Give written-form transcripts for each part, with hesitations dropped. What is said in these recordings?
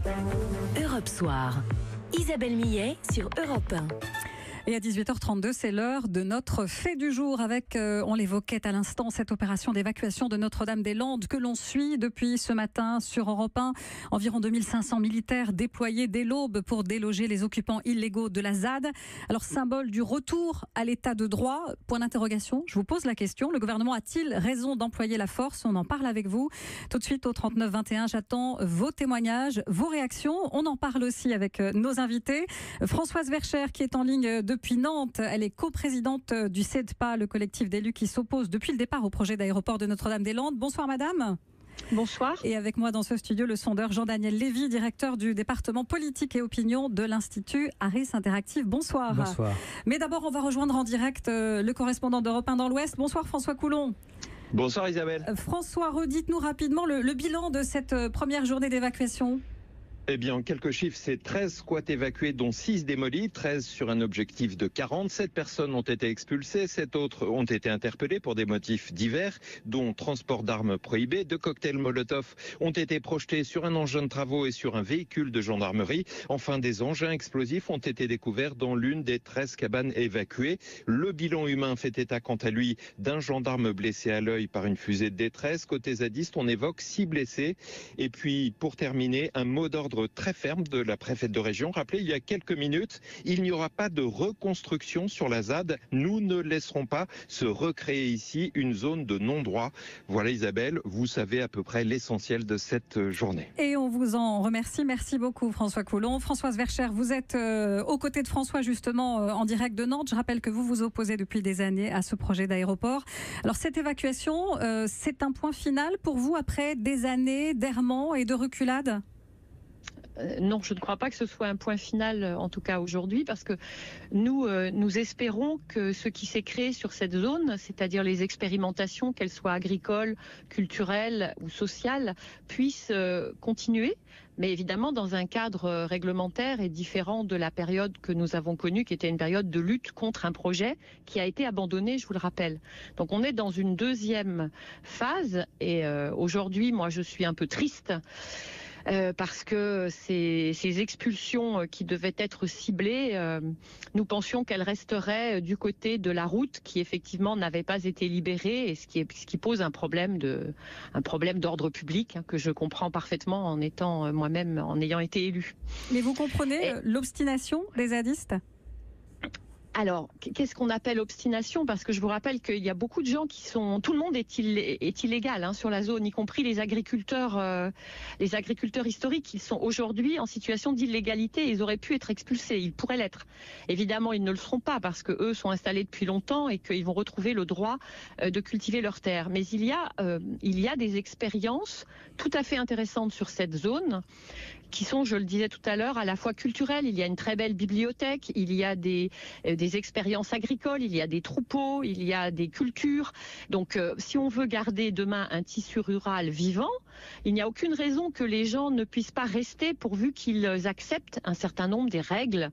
Europe Soir. Isabelle Millet sur Europe 1. Et à 18h32, c'est l'heure de notre fait du jour avec, on l'évoquait à l'instant, cette opération d'évacuation de Notre-Dame-des-Landes que l'on suit depuis ce matin sur Europe 1. Environ 2500 militaires déployés dès l'aube pour déloger les occupants illégaux de la ZAD. Alors, symbole du retour à l'état de droit, point d'interrogation, je vous pose la question. Le gouvernement a-t-il raison d'employer la force? On en parle avec vous. Tout de suite au 39 21, j'attends vos témoignages, vos réactions. On en parle aussi avec nos invités. Françoise Vercher qui est en ligne depuis Nantes. Elle est coprésidente du CEDPA, le collectif d'élus qui s'oppose depuis le départ au projet d'aéroport de Notre-Dame-des-Landes. Bonsoir madame. Bonsoir. Et avec moi dans ce studio, le sondeur Jean-Daniel Lévy, directeur du département politique et opinion de l'Institut Harris Interactive. Bonsoir. Bonsoir. Mais d'abord, on va rejoindre en direct le correspondant d'Europe 1 dans l'Ouest. Bonsoir François Coulon. Bonsoir Isabelle. François, redites-nous rapidement le bilan de cette première journée d'évacuation. Eh bien, en quelques chiffres, c'est 13 squats évacués, dont 6 démolis, 13 sur un objectif de 40. 7 personnes ont été expulsées, 7 autres ont été interpellées pour des motifs divers, dont transport d'armes prohibé. 2 cocktails Molotov ont été projetés sur un engin de travaux et sur un véhicule de gendarmerie. Enfin, des engins explosifs ont été découverts dans l'une des 13 cabanes évacuées. Le bilan humain fait état, quant à lui, d'un gendarme blessé à l'œil par une fusée de détresse. Côté zadiste, on évoque 6 blessés. Et puis, pour terminer, un mot d'ordre très ferme de la préfète de région. Rappelez, il y a quelques minutes, il n'y aura pas de reconstruction sur la ZAD. Nous ne laisserons pas se recréer ici une zone de non-droit. Voilà Isabelle, vous savez à peu près l'essentiel de cette journée. Et on vous en remercie. Merci beaucoup François Coulon. Françoise Vercher, vous êtes aux côtés de François justement en direct de Nantes. Je rappelle que vous vous opposez depuis des années à ce projet d'aéroport. Alors cette évacuation, c'est un point final pour vous après des années d'errement et de reculade ? Non, je ne crois pas que ce soit un point final, en tout cas aujourd'hui, parce que nous espérons que ce qui s'est créé sur cette zone, c'est-à-dire les expérimentations, qu'elles soient agricoles, culturelles ou sociales, puissent continuer, mais évidemment dans un cadre réglementaire et différent de la période que nous avons connue, qui était une période de lutte contre un projet qui a été abandonné, je vous le rappelle. Donc on est dans une deuxième phase, et aujourd'hui, moi je suis un peu triste, parce que ces expulsions qui devaient être ciblées, nous pensions qu'elles resteraient du côté de la route qui effectivement n'avait pas été libérée, et ce qui pose un problème d'ordre public, que je comprends parfaitement en étant moi-même, en ayant été élue. Mais vous comprenez l'obstination des zadistes ? Alors, qu'est-ce qu'on appelle obstination? Parce que je vous rappelle qu'il y a beaucoup de gens tout le monde est illégal sur la zone, y compris les agriculteurs historiques. Ils sont aujourd'hui en situation d'illégalité. Ils auraient pu être expulsés. Ils pourraient l'être. Évidemment, ils ne le seront pas parce que eux sont installés depuis longtemps et qu'ils vont retrouver le droit de cultiver leurs terres. Mais il y a des expériences tout à fait intéressantes sur cette zone, qui sont, je le disais tout à l'heure, à la fois culturelles. Il y a une très belle bibliothèque, il y a des expériences agricoles, il y a des troupeaux, il y a des cultures. Donc, si on veut garder demain un tissu rural vivant, il n'y a aucune raison que les gens ne puissent pas rester pourvu qu'ils acceptent un certain nombre des règles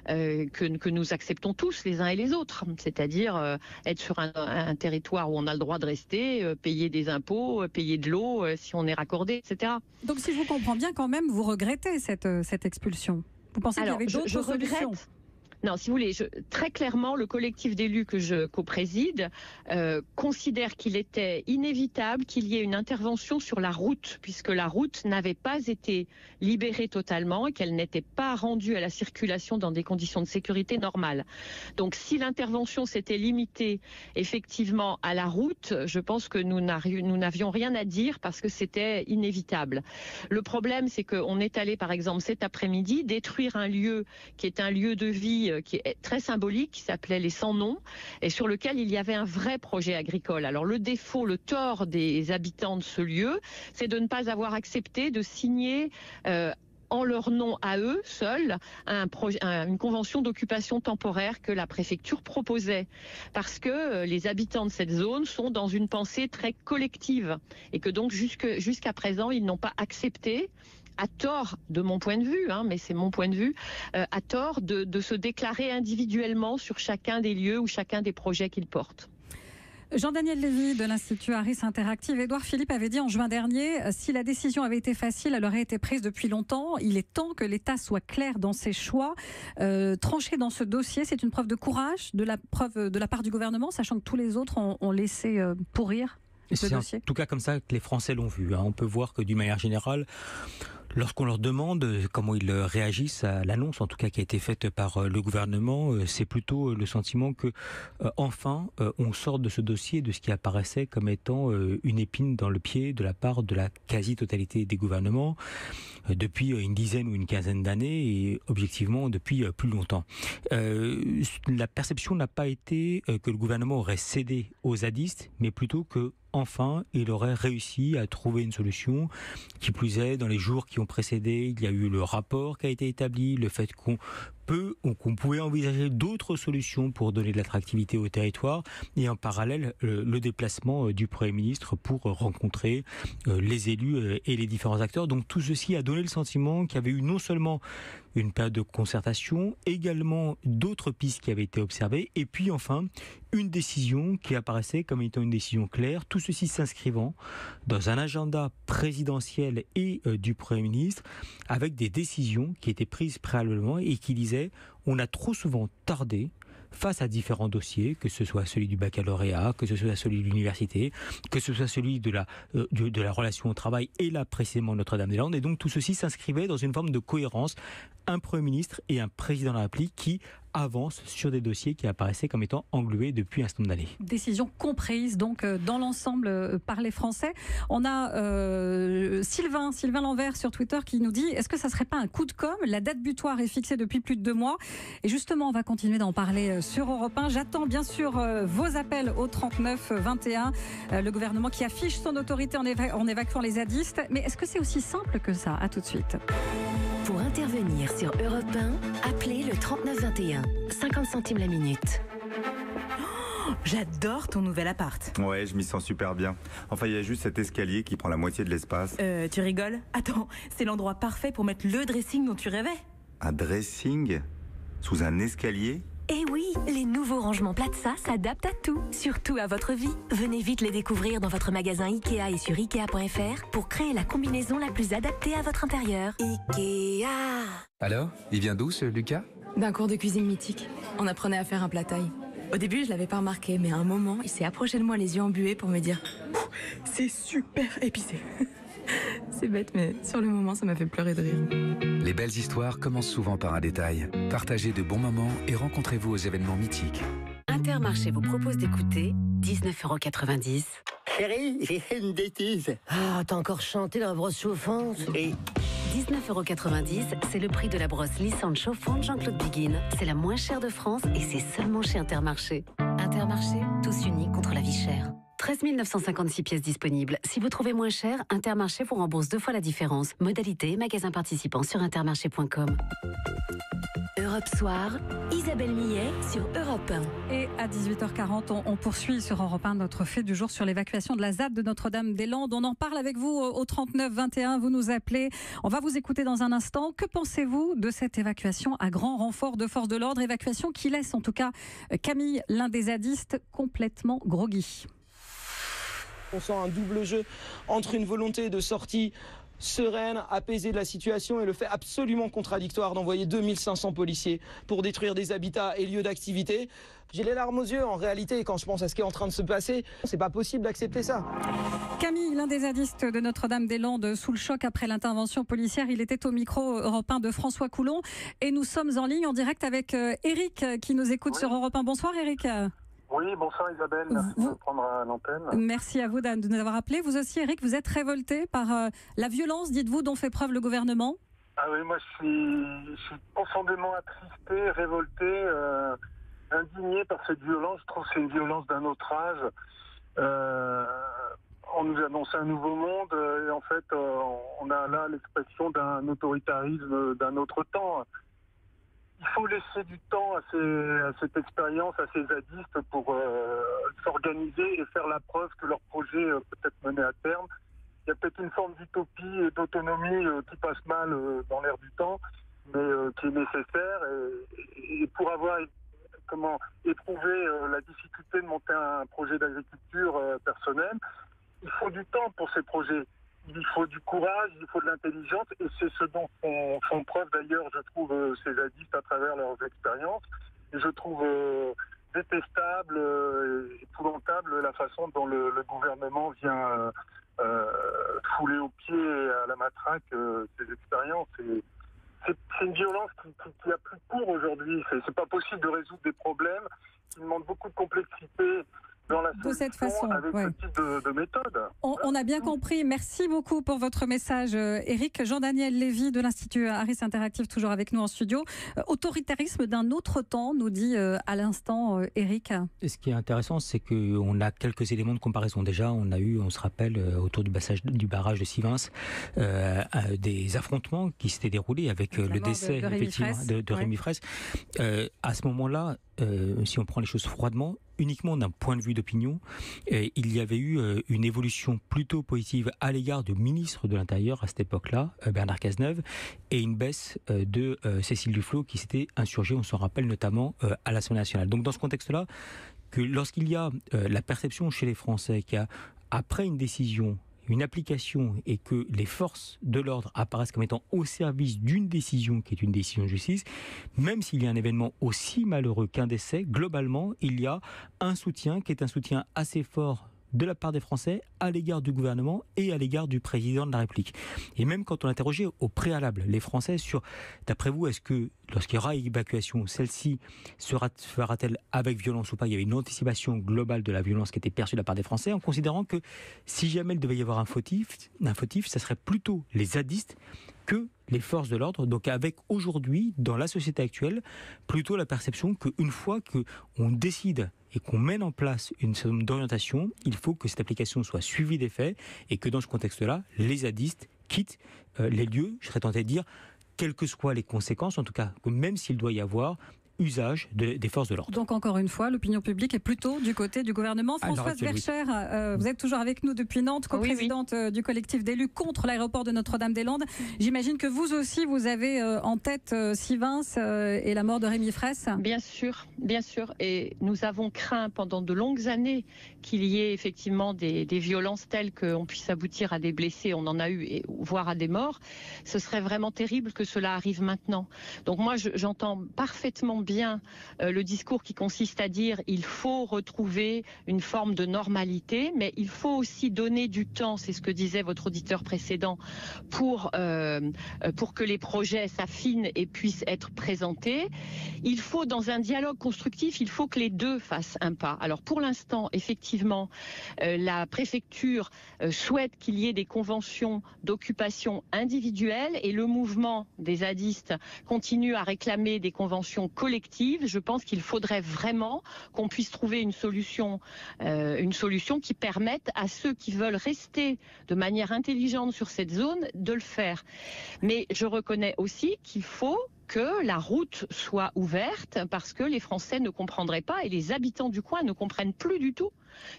que nous acceptons tous les uns et les autres. C'est-à-dire être sur un territoire où on a le droit de rester, payer des impôts, payer de l'eau si on est raccordé, etc. Donc si je vous comprends bien, quand même, vous regrettez cette expulsion. Vous pensez qu'il y avait d'autres solutions ? Non, si vous voulez, très clairement, le collectif d'élus que je co-préside considère qu'il était inévitable qu'il y ait une intervention sur la route, puisque la route n'avait pas été libérée totalement et qu'elle n'était pas rendue à la circulation dans des conditions de sécurité normales. Donc, si l'intervention s'était limitée effectivement à la route, je pense que nous n'avions rien à dire parce que c'était inévitable. Le problème, c'est qu'on est allé, par exemple, cet après-midi, détruire un lieu qui est un lieu de vie qui est très symbolique, qui s'appelait les Sans Noms, et sur lequel il y avait un vrai projet agricole. Alors le défaut, le tort des habitants de ce lieu, c'est de ne pas avoir accepté de signer en leur nom à eux seuls une convention d'occupation temporaire que la préfecture proposait, parce que les habitants de cette zone sont dans une pensée très collective et que donc jusqu'à présent ils n'ont pas accepté, à tort de mon point de vue, mais c'est mon point de vue, à tort de se déclarer individuellement sur chacun des lieux ou chacun des projets qu'ils portent. Jean-Daniel Lévy de l'Institut Harris Interactive. Édouard Philippe avait dit en juin dernier, si la décision avait été facile, elle aurait été prise depuis longtemps. Il est temps que l'État soit clair dans ses choix. Trancher dans ce dossier, c'est une preuve de courage de la part du gouvernement, sachant que tous les autres ont laissé pourrir ce dossier. En tout cas comme ça que les Français l'ont vu. On peut voir que d'une manière générale, lorsqu'on leur demande comment ils réagissent à l'annonce, en tout cas qui a été faite par le gouvernement, c'est plutôt le sentiment que enfin on sort de ce dossier, de ce qui apparaissait comme étant une épine dans le pied de la part de la quasi-totalité des gouvernements depuis une dizaine ou une quinzaine d'années et objectivement depuis plus longtemps. La perception n'a pas été que le gouvernement aurait cédé aux zadistes, mais plutôt que enfin, il aurait réussi à trouver une solution. Qui plus est, dans les jours qui ont précédé, il y a eu le rapport qui a été établi, le fait qu'on pouvait envisager d'autres solutions pour donner de l'attractivité au territoire, et en parallèle le déplacement du Premier ministre pour rencontrer les élus et les différents acteurs. Donc tout ceci a donné le sentiment qu'il y avait eu non seulement une période de concertation, également d'autres pistes qui avaient été observées, et puis enfin une décision qui apparaissait comme étant une décision claire, tout ceci s'inscrivant dans un agenda présidentiel et du Premier ministre, avec des décisions qui étaient prises préalablement et qui disaient on a trop souvent tardé face à différents dossiers, que ce soit celui du baccalauréat, que ce soit celui de l'université, que ce soit celui de la relation au travail et là précisément Notre-Dame-des-Landes. Et donc tout ceci s'inscrivait dans une forme de cohérence, un Premier ministre et un président de la République qui avancent sur des dossiers qui apparaissaient comme étant englués depuis un certain nombre d'années. Décision comprise donc dans l'ensemble par les Français. On a Sylvain Lanvert sur Twitter qui nous dit est-ce que ça serait pas un coup de com'? La date butoir est fixée depuis plus de 2 mois et justement on va continuer d'en parler sur Europe 1. J'attends bien sûr vos appels au 39 21. Le gouvernement qui affiche son autorité en évacuant les zadistes. Mais est-ce que c'est aussi simple que ça? À tout de suite. Pour intervenir sur Europe 1, appelez le 39 21. 50 centimes la minute. J'adore ton nouvel appart. Ouais, je m'y sens super bien. Enfin, il y a juste cet escalier qui prend la moitié de l'espace. Tu rigoles? Attends, c'est l'endroit parfait pour mettre le dressing dont tu rêvais. Un dressing? Sous un escalier? Eh oui, les nouveaux rangements Platza s'adaptent à tout, surtout à votre vie. Venez vite les découvrir dans votre magasin Ikea et sur Ikea.fr pour créer la combinaison la plus adaptée à votre intérieur. Ikea. Alors, il vient d'où ce Lucas? D'un cours de cuisine mythique. On apprenait à faire un plat thaï. Au début, je l'avais pas remarqué, mais à un moment, il s'est approché de moi les yeux embués pour me dire « C'est super épicé !» C'est bête, mais sur le moment, ça m'a fait pleurer de rire. Les belles histoires commencent souvent par un détail. Partagez de bons moments et rencontrez-vous aux événements mythiques. Intermarché vous propose d'écouter 19,90 €. Chérie, j'ai fait une bêtise. Ah, t'as encore chanté dans la brosse chauffante. Et 19,90 €, c'est le prix de la brosse lissante chauffante Jean-Claude Biguin. C'est la moins chère de France et c'est seulement chez Intermarché. Intermarché, tous unis contre la vie chère. 13 956 pièces disponibles. Si vous trouvez moins cher, Intermarché vous rembourse 2 fois la différence. Modalité, magasin participant sur intermarché.com. Europe Soir, Isabelle Millet sur Europe 1. Et à 18h40, on poursuit sur Europe 1 notre fait du jour sur l'évacuation de la ZAD de Notre-Dame-des-Landes. On en parle avec vous au 39 21. Vous nous appelez. On va vous écouter dans un instant. Que pensez-vous de cette évacuation à grand renfort de forces de l'ordre? Évacuation qui laisse en tout cas Camille, l'un des zadistes, complètement groggy. On sent un double jeu entre une volonté de sortie sereine, apaisée de la situation et le fait absolument contradictoire d'envoyer 2500 policiers pour détruire des habitats et lieux d'activité. J'ai les larmes aux yeux en réalité quand je pense à ce qui est en train de se passer. C'est pas possible d'accepter ça. Camille, l'un des zadistes de Notre-Dame-des-Landes, sous le choc après l'intervention policière, il était au micro Europe 1 de François Coulon et nous sommes en ligne en direct avec Eric qui nous écoute sur Europe 1. Bonsoir Eric. Oui, bonsoir Isabelle, merci de prendre l'antenne. Merci à vous de nous avoir appelés. Vous aussi Eric, vous êtes révolté par la violence, dites-vous, dont fait preuve le gouvernement? Ah oui, moi je suis profondément attristé, révolté, indigné par cette violence. Je trouve que c'est une violence d'un autre âge. On nous annonce un nouveau monde et en fait on a là l'expression d'un autoritarisme d'un autre temps. Il faut laisser du temps à cette expérience, à ces zadistes pour s'organiser et faire la preuve que leur projet peut être mené à terme. Il y a peut-être une forme d'utopie et d'autonomie qui passe mal dans l'air du temps, mais qui est nécessaire. Et pour avoir éprouver la difficulté de monter un projet d'agriculture personnel. Il faut du temps pour ces projets. Il faut du courage, il faut de l'intelligence, et c'est ce dont font preuve d'ailleurs, je trouve, ces zadistes à travers leurs expériences. Et je trouve détestable, épouvantable la façon dont le gouvernement vient fouler aux pieds et à la matraque ces expériences. C'est une violence qui a plus cours aujourd'hui. C'est pas possible de résoudre des problèmes qui demandent beaucoup de complexité dans la solution, de cette façon, avec ce type de méthode. On a bien compris. Merci beaucoup pour votre message, Éric. Jean-Daniel Lévy de l'Institut Harris Interactive, toujours avec nous en studio. Autoritarisme d'un autre temps, nous dit à l'instant Éric. Et ce qui est intéressant, c'est qu'on a quelques éléments de comparaison. Déjà, on se rappelle, autour du barrage de Sivins, des affrontements qui s'étaient déroulés avec le décès de Rémi Fraisse. À ce moment-là, si on prend les choses froidement, uniquement d'un point de vue d'opinion, il y avait eu une évolution plutôt positive à l'égard du ministre de l'Intérieur à cette époque-là, Bernard Cazeneuve, et une baisse de Cécile Duflot qui s'était insurgée, on s'en rappelle notamment, à l'Assemblée nationale. Donc dans ce contexte-là, que lorsqu'il y a la perception chez les Français qu'après une décision, une application, et que les forces de l'ordre apparaissent comme étant au service d'une décision qui est une décision de justice, même s'il y a un événement aussi malheureux qu'un décès, globalement, il y a un soutien qui est un soutien assez fort de la part des Français à l'égard du gouvernement et à l'égard du président de la République. Et même quand on interrogeait au préalable les Français sur, d'après vous, est-ce que lorsqu'il y aura évacuation, celle-ci fera-t-elle avec violence ou pas? Il y avait une anticipation globale de la violence qui était perçue de la part des Français, en considérant que si jamais il devait y avoir un fautif, ça serait plutôt les zadistes que les forces de l'ordre. Donc avec aujourd'hui, dans la société actuelle, plutôt la perception qu'une fois qu'on décide et qu'on mène en place une somme d'orientation, il faut que cette application soit suivie des faits, et que dans ce contexte-là, les zadistes quittent les lieux, je serais tenté de dire, quelles que soient les conséquences, en tout cas, que même s'il doit y avoir usage des forces de l'ordre. Donc encore une fois, l'opinion publique est plutôt du côté du gouvernement. Françoise Vercher, vous êtes toujours avec nous depuis Nantes, coprésidente du collectif d'élus contre l'aéroport de Notre-Dame-des-Landes. J'imagine que vous aussi, vous avez en tête Sivins et la mort de Rémi Fraisse. Bien sûr. Et nous avons craint pendant de longues années qu'il y ait effectivement des violences telles qu'on puisse aboutir à des blessés. On en a eu, voire à des morts. Ce serait vraiment terrible que cela arrive maintenant. Donc moi, j'entends parfaitement bien le discours qui consiste à dire il faut retrouver une forme de normalité, mais il faut aussi donner du temps, c'est ce que disait votre auditeur précédent, pour que les projets s'affinent et puissent être présentés. Il faut, dans un dialogue constructif, il faut que les deux fassent un pas. Alors pour l'instant, effectivement, la préfecture souhaite qu'il y ait des conventions d'occupation individuelles, et le mouvement des zadistes continue à réclamer des conventions collectives. Je pense qu'il faudrait vraiment qu'on puisse trouver une solution qui permette à ceux qui veulent rester de manière intelligente sur cette zone de le faire. Mais je reconnais aussi qu'il faut que la route soit ouverte, parce que les Français ne comprendraient pas, et les habitants du coin ne comprennent plus du tout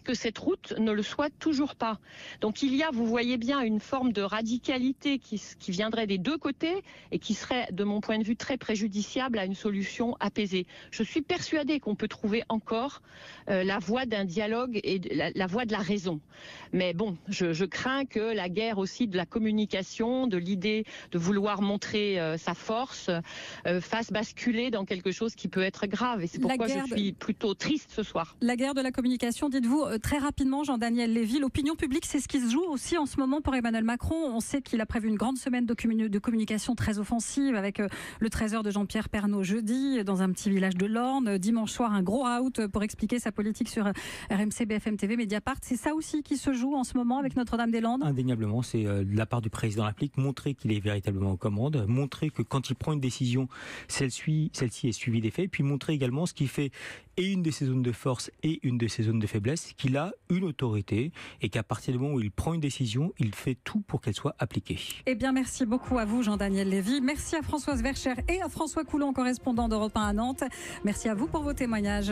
que cette route ne le soit toujours pas. Donc il y a, vous voyez bien, une forme de radicalité qui viendrait des deux côtés et qui serait, de mon point de vue, très préjudiciable à une solution apaisée. Je suis persuadée qu'on peut trouver encore la voie d'un dialogue et la voie de la raison. Mais bon, je crains que la guerre aussi de la communication, de l'idée de vouloir montrer sa force, fasse basculer dans quelque chose qui peut être grave. Et c'est pourquoi je suis plutôt triste ce soir. La guerre de la communication, dites-vous, très rapidement, Jean-Daniel Lévy, l'opinion publique, c'est ce qui se joue aussi en ce moment pour Emmanuel Macron. On sait qu'il a prévu une grande semaine de communication très offensive, avec le trésor de Jean-Pierre Pernaut jeudi, dans un petit village de l'Orne. Dimanche soir, un gros out pour expliquer sa politique sur RMC, BFM TV, Mediapart. C'est ça aussi qui se joue en ce moment avec Notre-Dame-des-Landes? Indéniablement, c'est de la part du président de la République, montrer qu'il est véritablement aux commandes, montrer que quand il prend une décision, celle-ci est suivie des faits, puis montrer également ce qui fait et une de ses zones de force et une de ses zones de faiblesse, qu'il a une autorité et qu'à partir du moment où il prend une décision, il fait tout pour qu'elle soit appliquée. Eh bien, merci beaucoup à vous, Jean-Daniel Lévy. Merci à Françoise Vercher et à François Coulon, correspondant d'Europe 1 à Nantes. Merci à vous pour vos témoignages.